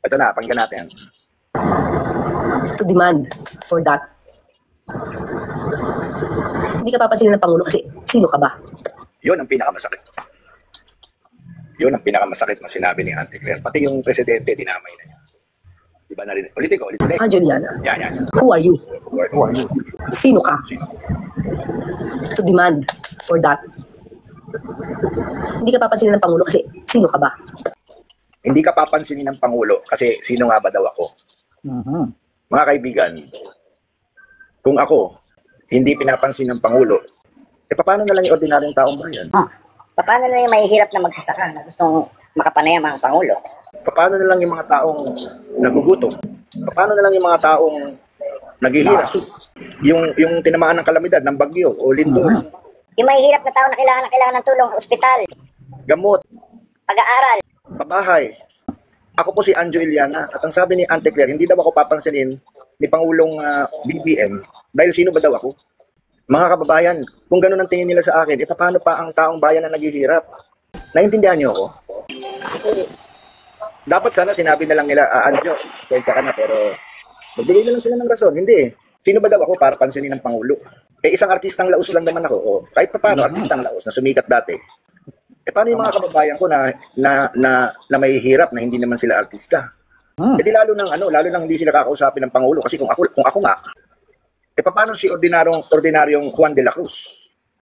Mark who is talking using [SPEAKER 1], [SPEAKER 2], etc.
[SPEAKER 1] Ito na, pakinggan natin.
[SPEAKER 2] To demand for that. Hindi ka papansinin ng Pangulo kasi sino ka ba?
[SPEAKER 1] Yun ang pinakamasakit. Yun ang pinakamasakit na sinabi ni Auntie Claire. Pati yung presidente, dinamay na niya. Diba na rin? Politiko, ulit.
[SPEAKER 2] Juliana,
[SPEAKER 1] Yan.
[SPEAKER 2] who are you?
[SPEAKER 1] Who are you?
[SPEAKER 2] Sino ka?
[SPEAKER 1] Sino?
[SPEAKER 2] To demand for that. Hindi ka papansinin ng Pangulo kasi sino ka ba?
[SPEAKER 1] Hindi ka papansinin ng Pangulo kasi sino nga ba daw ako? Mga kaibigan, kung ako hindi pinapansin ng Pangulo, paano na lang yung ordinaryong taong bayan?
[SPEAKER 3] Paano na yung mahihirap na magsasaka na gustong makapanayam ang Pangulo?
[SPEAKER 1] Paano na lang yung mga taong nagugutom? Paano na lang yung mga taong naghihirap? Yung tinamaan ng kalamidad, ng bagyo o lindol,
[SPEAKER 3] Yung mahihirap na tao na kailangan ng tulong, ospital,
[SPEAKER 1] gamot,
[SPEAKER 3] pag-aaral.
[SPEAKER 1] pabahay. Ako po si Anjo Iliana at ang sabi ni Auntie Claire, hindi daw ako papansinin ni Pangulong BBM dahil sino ba daw ako? Mga kababayan, kung gano'n ang tingin nila sa akin, paano pa ang taong bayan na naghihirap? Naintindihan niyo ako? Dapat sana sinabi na lang nila, Anjo, kwenta ka na, pero magbigay na lang sila ng rason. Hindi. Sino ba daw ako para pansinin ng Pangulo? Isang artistang laos lang naman ako. Kahit pa paano, artistang laos na sumikat dati. Paano yung mga kababayan ko na mahihirap na hindi naman sila artista? Lalo nang hindi sila kakausapin ng Pangulo. Kasi kung ako nga, paano si ordinaryong Juan de la Cruz?